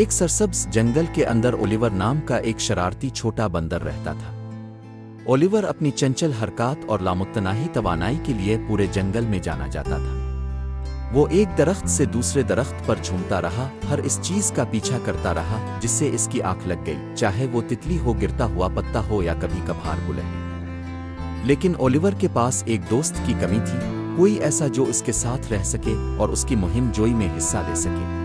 ایک سرسبز جنگل کے اندر اولیور نام کا ایک شرارتی چھوٹا بندر رہتا تھا۔ اولیور اپنی چنچل حرکات اور لامتناہی توانائی کے لیے پورے جنگل میں جانا جاتا تھا۔ وہ ایک درخت سے دوسرے درخت پر جھومتا رہا، ہر اس چیز کا پیچھا کرتا رہا جس سے اس کی آنکھ لگ گئی، چاہے وہ تتلی ہو، گرتا ہوا پتا ہو یا کبھی کبھار گلہری۔ لیکن اولیور کے پاس ایک دوست کی کمی تھی، کوئی ایسا جو اس کے ساتھ رہ سکے اور اس کی مہم جوئی میں حصہ لے سکے۔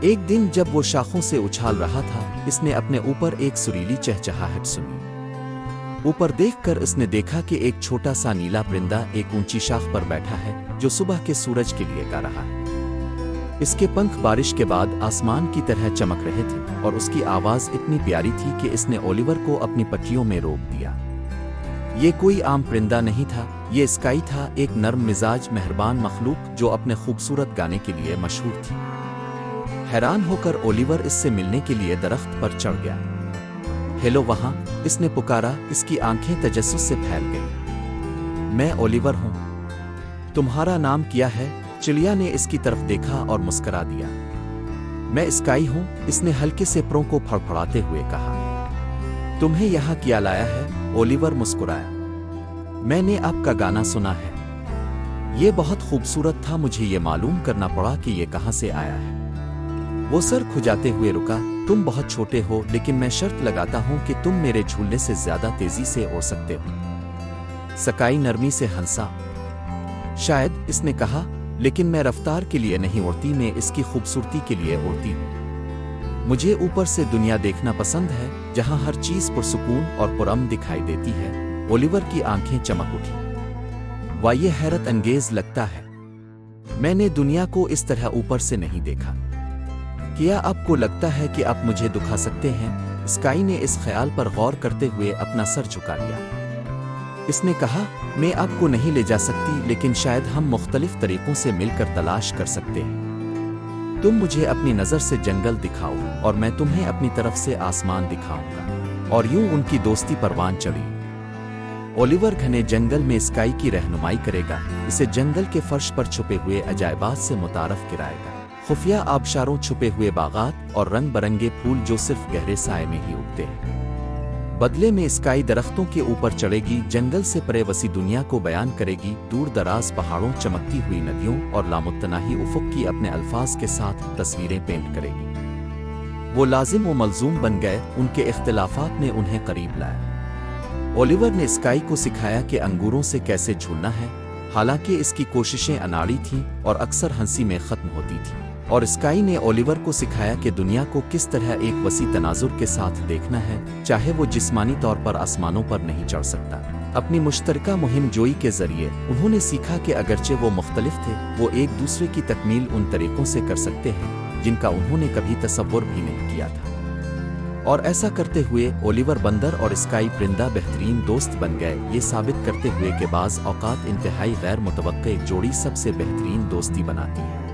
ایک دن جب وہ شاخوں سے اچھال رہا تھا، اس نے اپنے اوپر ایک سریلی چہچہاہٹ سنی۔ اوپر دیکھ کر اس نے دیکھا کہ ایک چھوٹا سا نیلا پرندہ ایک اونچی شاخ پر بیٹھا ہے جو صبح کے سورج کے لیے گا رہا ہے۔ اس کے پنکھ بارش کے بعد آسمان کی طرح چمک رہے تھے اور اس کی آواز اتنی پیاری تھی کہ اس نے اولیور کو اپنی پٹیوں میں روک دیا۔ یہ کوئی عام پرندہ نہیں تھا، یہ اسکائی تھا، ایک نرم مزاج مہربان مخلوق جو اپنے خوبصورت گانے کے لیے مشہور تھی۔ حیران ہو کر اولیور اس سے ملنے کے لیے درخت پر چڑھ گیا۔ ہیلو وہاں، اس نے پکارا، اس کی آنکھیں تجسس سے پھیل گئیں۔ میں اولیور ہوں۔ تمہارا نام کیا ہے؟ چڑیا نے اس کی طرف دیکھا اور مسکرا دیا۔ میں اسکائی ہوں، اس نے ہلکے سے پروں کو پھڑپھڑاتے ہوئے کہا۔ تمہیں یہاں کیا لایا ہے؟ اولیور مسکرایا۔ میں نے آپ کا گانا سنا ہے، یہ بہت خوبصورت تھا، مجھے یہ معلوم کرنا پڑا کہ یہ کہاں سے آیا ہے۔ وہ سر کھجاتے ہوئے رکا۔ تم بہت چھوٹے ہو، لیکن میں شرط لگاتا ہوں کہ تم میرے جھولنے سے زیادہ تیزی سے اڑ سکتے ہو۔ سکائی نرمی سے ہنسا۔ شاید، اس نے کہا، لیکن میں رفتار کے لیے نہیں اڑتی، میں اس کی خوبصورتی کے لیے اڑتی ہوں۔ مجھے اوپر سے دنیا دیکھنا پسند ہے، جہاں ہر چیز پرسکون اور پرامن دکھائی دیتی ہے۔ اولیور کی آنکھیں چمک اٹھیں۔ واہ، یہ حیرت انگیز لگتا ہے۔ میں نے دنیا کو اس طرح اوپر سے نہیں دیکھا۔ کیا آپ کو لگتا ہے کہ آپ مجھے دکھا سکتے ہیں؟ اسکائی نے اس خیال پر غور کرتے ہوئے اپنا سر جھکا لیا۔ اس نے کہا، میں آپ کو نہیں لے جا سکتی، لیکن شاید ہم مختلف طریقوں سے مل کر تلاش کر سکتے ہیں۔ تم مجھے اپنی نظر سے جنگل دکھاؤ اور میں تمہیں اپنی طرف سے آسمان دکھاؤں گا۔ اور یوں ان کی دوستی پروان چڑھی۔ اولیور گھنے جنگل میں اسکائی کی رہنمائی کرے گا، اسے جنگل کے فرش پر چھپے ہوئے عجائبات سے متعارف کرائے گا، خفیہ آبشاروں، چھپے ہوئے باغات اور رنگ برنگے پھول جو صرف گہرے سائے میں ہی اگتے ہیں۔ بدلے میں اسکائی درختوں کے اوپر چڑھے گی، جنگل سے پرے وسیع دنیا کو بیان کرے گی، دور دراز پہاڑوں، چمکتی ہوئی ندیوں اور لامتناہی افق کی اپنے الفاظ کے ساتھ تصویریں پینٹ کرے گی۔ وہ لازم و ملزوم بن گئے، ان کے اختلافات نے انہیں قریب لایا۔ اولیور نے اسکائی کو سکھایا کہ انگوروں سے کیسے جھولنا ہے، حالانکہ اس کی کوششیں اناڑی تھیں اور اکثر ہنسی میں ختم ہوتی تھیں۔ اور اسکائی نے اولیور کو سکھایا کہ دنیا کو کس طرح ایک وسیع تناظر کے ساتھ دیکھنا ہے، چاہے وہ جسمانی طور پر آسمانوں پر نہیں چڑھ سکتا۔ اپنی مشترکہ مہم جوئی کے ذریعے انہوں نے سیکھا کہ اگرچہ وہ مختلف تھے، وہ ایک دوسرے کی تکمیل ان طریقوں سے کر سکتے ہیں جن کا انہوں نے کبھی تصور بھی نہیں کیا تھا۔ اور ایسا کرتے ہوئے اولیور بندر اور اسکائی پرندہ بہترین دوست بن گئے، یہ ثابت کرتے ہوئے کہ بعض اوقات انتہائی غیر متوقع جوڑی سب سے بہترین دوستی بناتی ہے۔